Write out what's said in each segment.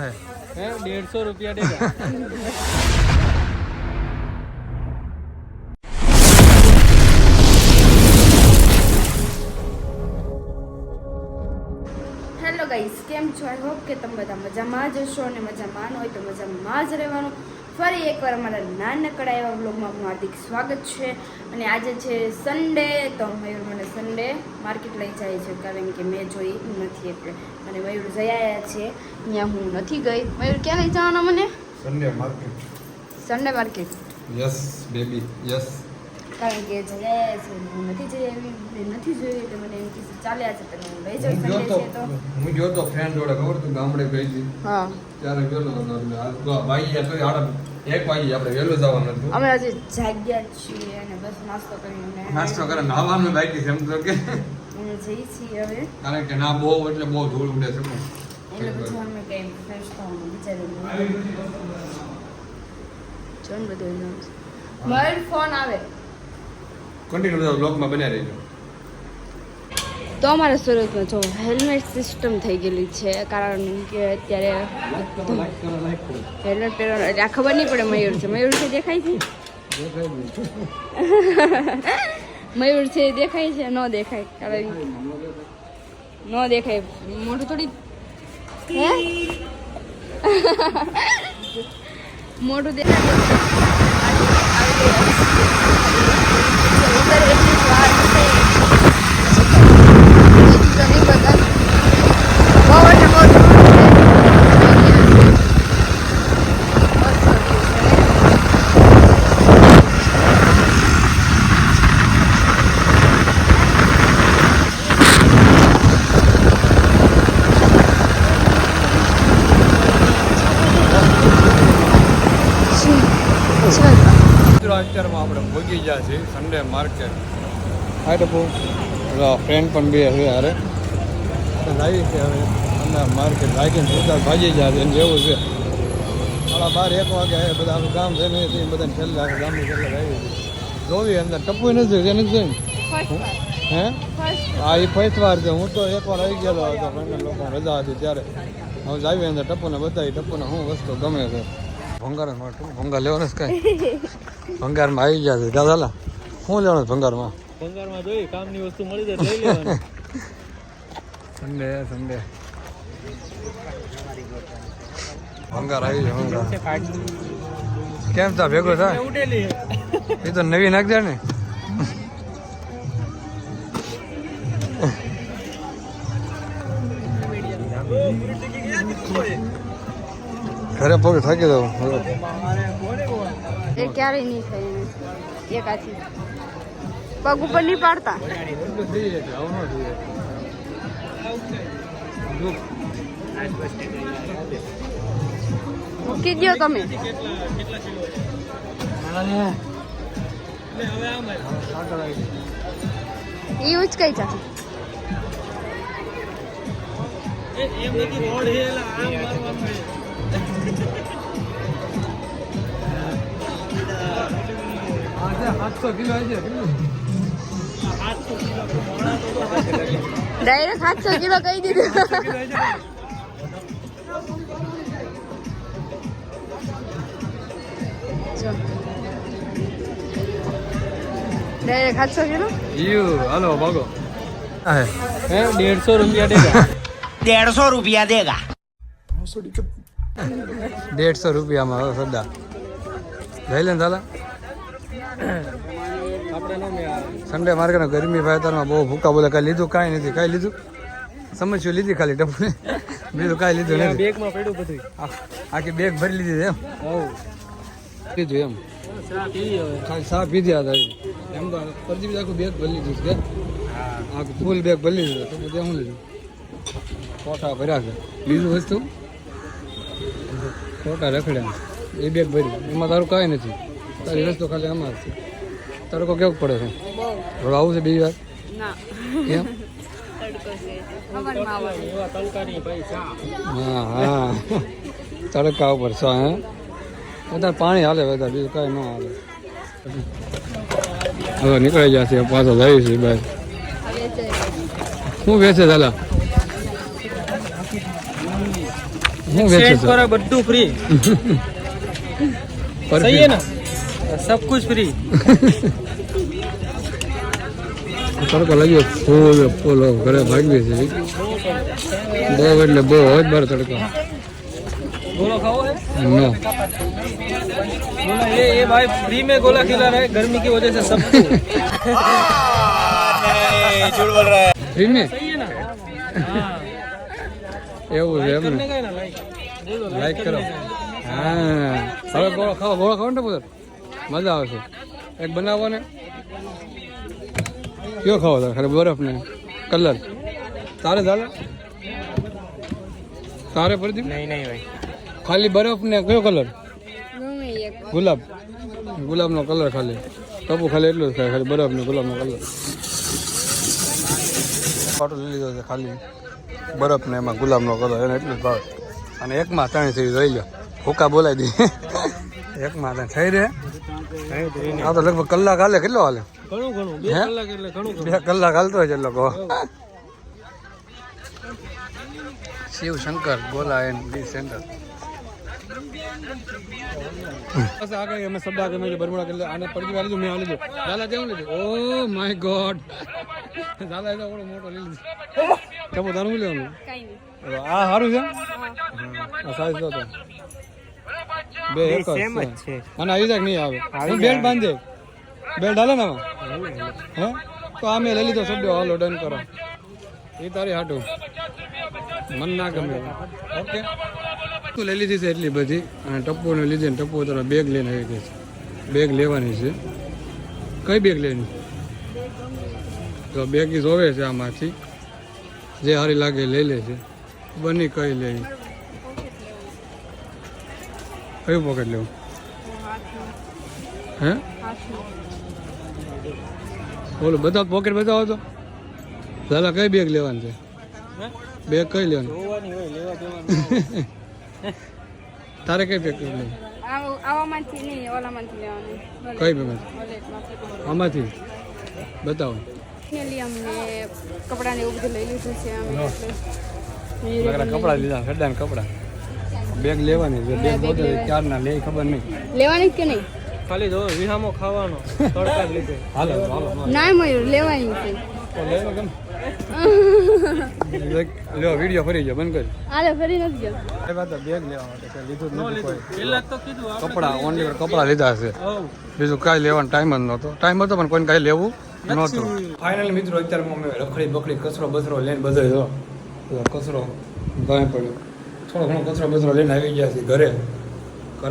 है 150 रुपया देगा। હેલો ગાઈસ, કેમ છો? આઈ હોપ કે તમે બધા મજામાં જ હશો અને મજામાં હોય તો મજામાં જ રહેવાનું. ફરી એકવાર અમારા નાનકડા એવા વ્લોગમાં આપનું હાર્દિક સ્વાગત છે. અને આજે છે સન્ડે, તો મયુર મને સન્ડે માર્કેટ લઈ જાય છે કારણ કે મેં જોઈ નથી એટલે. અને મયુર જઈ આવ્યા છે, ત્યાં હું નથી ગઈ. મયુર ક્યાં લઈ જવાના મને? Sunday market. Sunday market? Yes baby yes. કારણ કે જઈ આવ્યા છે, હું નથી જઈ આવી, નથી જોઈ એટલે મને એમ કીધું ચાલ્યા છે તમે લઈ જાઓ સન્ડે છે તો. હું જોતો ફ્રેન્ડ જોડે ખબર તું ગામડે ગઈ હતી હા, ત્યારે ગયેલો હતો. ભાઈ તો 1 વાગે આપણે વહેલું જવાનું હતું. અમે હજી જાગ્યા છીએ અને બસ નાસ્તો કરીને નાસ્તો કરે નાવાનું બાકી છે એમ તો કે અમે જઈ છીએ હવે. કારણ કે ના બહુ એટલે બહુ ધૂળ ઉડે છે. એટલે પછી અમે કઈ ફ્રેશ થવાનું વિચાર્યું. જોન બધું મયુર ફોન આવે કન્ટિન્યુ બ્લોગમાં બન્યા રહેજો. તો અમારા સુરતમાં જો હેલ્મેટ સિસ્ટમ થઈ ગયેલી છે, કારણ કે અત્યારે હેલ્મેટ પહેરવાનું એટલે આ ખબર નહીં પડે મયુર છે. મયુર છે દેખાય છે? મયુર છે દેખાય છે? ન દેખાય, કારણ ન દેખાય, મોઢું થોડી હે મોઢું દેખાય. અત્યારમાં આપણે ભોગી ગયા છીએ સન્ડે માર્કેટ. હા તો ફ્રેન્ડ પણ બે હવે હારે લાવી છે. હવે સન્ડે માર્કેટ લાગીને સુધાર ભાજી જાય છે જેવું છે. 12-1 વાગે આવે બધા આપણું ગામ છે ને બધાને છેલ્લા ગામની છેલ્લા આવી જોવી અંદર ટપુ નથી એને જોઈ હે. હા એ ફર્સ્ટ વાર છે. હું તો એકવાર આવી ગયેલો હતો ફ્રેન્ડ લોકો રજા હતી ત્યારે. હવે જાવી અંદર ટપુને બતાવી ટપુને શું વસ્તુ ગમે છે. ભંગાર ભંગાર લેવાનો જ કઈ ભંગારમાં આવી ગયા છે દાદાલા. શું લેવાનું ભંગારમાં? ભંગારમાં જોઈ કામની વસ્તુ મળી જાય લઈ લેવાની. સન્ડે સન્ડે ભંગાર આવી જાય. ભંગાર કેમ તા ભેગો થાય ઉડેલી એ તો નવી નાખજે ને. ઘરે પગ થાકી દઉં. એ ક્યારેય નહીં થાય એક આથી પગ ઉપર નહીં પાડતા. મૂકી દો તમે. એ ઉચકાઈ જા. એમ નથી રોડ હે આમ મારવાનું. 700 કિલો આવી જાય. ડાયરેક્ટ 700 કિલો કહી દીધું. Direct 700 kilo. હાલો ભાગો. है 150 रुपया देगा। 150 रुपया देगा। 150 રૂપિયામાં હવે સદા લઈ લે દાદા. આપણે નો મે સન્ડે માર્કેટ ગરમી ભાઈ તારમાં બહુ ભૂકા બોલે. કાંઈ લીધું કાંઈ નથી. કાંઈ લીધું સમસ્યા લીધી ખાલી ટપુને, બીજું કાંઈ લીધું નથી. બેગમાં પડ્યું બધું. આખી બેગ ભરી લીધી એમ લીધું એમ. ખાલી ચા પીધી હતા એમ તો પરજી આખું બેગ ભરી લીધું છે. આખું ફૂલ બેગ ભરી લીધું તો બધું શું લીધું? ફોટા ભર્યા છે. બીજું વસ્તુ ફોટા રખડ્યા એ બેગ ભરી. એમાં તારું કાંઈ નથી. તારી વસ્તુ ખાલી આમાં છે. તડકો કેવું પડે છે? હવે આવું છે બીજી વાર કેમ? હા હા તડકા ઉપર છો હે. વધારે પાણી હાલે વધારે, બીજું કાંઈ ન હાલે. હવે નીકળી જશે પાછા જાય છે બહાર. શું વેચે દાદા? હું વેચે एक्सचेंज છે करो बड्डू फ्री सही है ना सब कुछ फ्री તડકો લાગ્યો ફૂલ ફૂલ ઘરે ભાગવી છે બહુ એટલે બહુ હોય બાર તડકો गोला खाओ है નો गोला ये भाई फ्री में गोला खिला रहा है गर्मी की वजह से सबको झूठ बोल रहा है ફ્રીને सही है ना हाँ એવું છે એમ करने ને का है ना लाइक લાઈક કરો હા હવે ગોળો ખાવો ને પુત્ર મજા આવશે એક બનાવો ને કયો ખાવો તારે ખાલી બરફ ને કલર તારે ચાલે તારે પ્રદીપ नहीं नहीं भाई ખાલી બરફ ને કયો કલર ગુલાબનો કલર ખાલી ટપુ ખાલી એટલું જ ખાય ખાલી બરફ ને ગુલાબનો કલર ફોટો લઈ લીધો છે ખાલી બરફ ને એમાં ગુલાબનો કલર એને એટલું જ ભાવે અને એકમાં ત્રણ થઈ રહી ગયો ભૂકા બોલાવી દઈએ એકમાં ત્રણ થઈ રહે આ તો લગભગ કલાક હાલે કેટલો હાલે ઘણું ઘણું 2 હે? કલાક એટલે ઘણું 2 કલાક હાલતો હોય છે લોકો શિવ શંકર ગોલા એન્ડ ડી સેન્ટર બસ આ કઈ અમે સબ્બા કે મેં બરમુડા કે આને પડજી વાળી મેં આ લીધું દાદા કેવું લીધું ઓ માય ગોડ દાદા તો બડો મોટો લઈ લીધું કેવું તારું લેવાનું આ સારું છે આ સાઈઝ તો બે એક જ છે અને આવી જાય નહીં આવે હું બેલ્ટ બાંધે બેલ્ટ હાલે ને હે તો આ મેં લઈ લીધો સબ્બો હાલો ડન કરો એ તારી હાટું મન ના ગમે ઓકે તું લઈ લીધી છે એટલી બધી અને ટપ્પુને લીધી ને ટપ્પુ તારા બેગ લઈને આવી ગઈ છે બેગ લેવાની છે કઈ બેગ લેવાની તો બેગ જોવે છે આમાંથી જે સારી લાગે લઈ લે છે બની કઈ લે કયું પોકેટ લેવું હે બોલો બધા પોકેટ બતાવો તો દાદા કઈ બેગ લેવાની છે બેગ કઈ લેવાની જોવાની હોય લેવા દેવાનું તારે કઈ બેગ લેવાની આવામાંથી નહીં ઓલામાંથી લેવાની કઈ બેગ આમાંથી બતાવો અમને કપડાને એવું બધું લઈ લીધું છે કપડા લીધા સડાને કપડા બેગ લેવાની છે બેગ બોતે ચાર ના લે ખબર નહીં લેવાની કે નહીં ખાલી જો વિહામો ખાવાનો તડકા લીધે હાલો હાલો ના મયુર લેવાની છે તો લેવો કેમ લ્યો વિડીયો ફરી ગયો બંધ કરી હાલે ફરી નથી ગયો એ વાત બેગ લેવા માટે કઈ લીધું જ નથી કોઈ પેલા તો કીધું આપણે કપડા ઓનલી કપડા લીધા છે હવ બીજું કાંઈ લેવાનો ટાઈમ જ નહોતો ટાઈમ હતો પણ કોઈને કાંઈ લેવું નહોતું ફાઇનલી મિત્રો અત્યારે અમે રખડી બખડી કચરો બચરો લઈને બધો જો કચરો ગમે પડ્યો થોડો ઘણો કચરો બચરો લઈને આવી ગયા છે ઘરે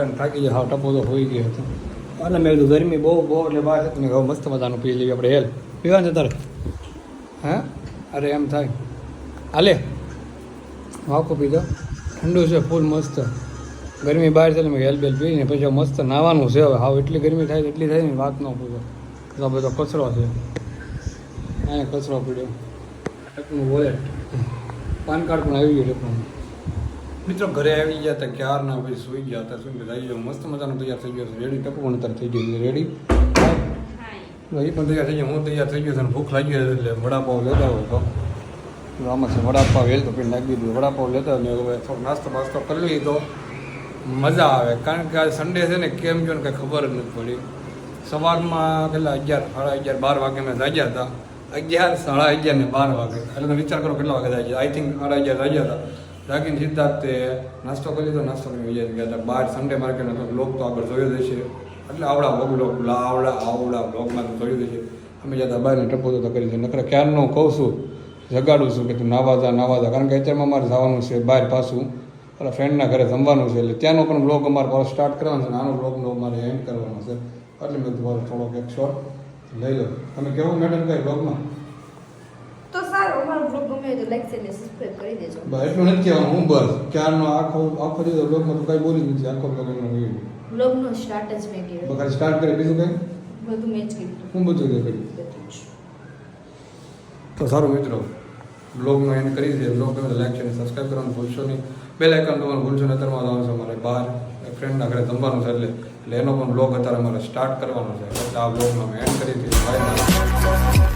ને થાકી ગયા હા ટપો તો હોઈ ગયો હતો અને મેં કીધું ગરમી બહુ એટલે બહાર હતી મેં મસ્ત મજાનું પી લઈએ આપણે હેલ પીવાનું છે તારે હા અરે એમ થાય હાલે વાકો પીધો ઠંડુ છે ફૂલ મસ્ત ગરમી બહાર છે મેં હેલ બેલ પીને પછી મસ્ત નાવાનું છે હવે હાવ એટલી ગરમી થાય એટલી થાય ને વાત ન પૂછો તો બધો કચરો છે અહીંયા કચરો પીડ્યો ટપનું વોલેટ પાન કાર્ડ પણ આવી ગયું ટપનું મિત્રો ઘરે આવી ગયા હતા ક્યારના પછી સુઈ ગયા હતા સુઈ ગયા આવી ગયો મસ્ત મજાનું તૈયાર થઈ ગયો છે રેડી ટપુ પણ અત્યારે થઈ ગયું રેડી એ પણ તૈયાર થઈ ગયો હું તૈયાર થઈ ગયો છે અને ભૂખ લાગી ગઈ એટલે વડાપાવ લેતા હોય તો આમાં છે વડાપાવ વેલ તો પેલી નાખી દીધું વડાપાવ લેતા ને હવે થોડો નાસ્તો બાસ્તો કરી લઈએ તો મજા આવે કારણ કે આ સન્ડે છે ને કેમ ગયો ને કંઈ ખબર જ નથી પડી સવારમાં કેટલા 11 સાડા 11 12 વાગે મેં જાગ્યા હતા 11 સાડા 11 ને 12 વાગે એટલે તમે વિચાર કરો કેટલા વાગે જાગ્યા આઈ થિંક સાડા 11 જાગ્યા હતા જાગીને સીધા તે નાસ્તો કરી લીધો નાસ્તો કરી ગયા હતા બહાર સન્ડે માર્કેટ હતો બ્લોગ તો આગળ જોયો જ છે એટલે આવડા બ્લોગમાં તો જોયું જ છે અમે જતા બહારને ટપો તો કરી છે નકર ક્યારનો કહું છું જગાડું છું કે તું નાવા જા કારણ કે અત્યારમાં અમારે જવાનું છે બહાર પાછું એટલે ફ્રેન્ડના ઘરે જમવાનું છે એટલે ત્યાંનો પણ બ્લોગ અમારે પાછો સ્ટાર્ટ કરવાનો છે નાનો બ્લોગનો અમારે એન્ડ કરવાનો છે એટલે મેં તમારો થોડોક એક શોર્ટ લઈ લો તમે કેવું મેડમ કઈ બ્લોગમાં તો સારું અમારો બ્લોગ ગમે તો લાઈક શેર ને સબસ્ક્રાઇબ કરી દેજો બસ એટલું નથી કહેવાનું હું બસ ક્યારનો આખો દિવસ બ્લોગમાં તો કઈ બોલી નથી આખો બ્લોગ એમનો વિડીયો બ્લોગનો સ્ટાર્ટ જ મેં કર્યો બસ સ્ટાર્ટ કરી બીજું કંઈ બધું મેં જ કર્યું હું બધું કર્યું બધું જ તો સારું મિત્રો બ્લોગનો એન્ડ કરી દઈએ બ્લોગ ગમે લાઈક છે સબસ્ક્રાઈબ કરવાનું ભૂલશો નહીં બેલ આઇકન તમારે ભૂલશો નહીં અત્યારમાં આવવાનું છે અમારે બહાર ફ્રેન્ડના ઘરે જમવાનું છે એટલે એનો પણ બ્લોગ અત્યારે અમારે સ્ટાર્ટ કરવાનો છે એટલે આ બ્લોગનો અમે એન્ડ કરી દઈએ બાય.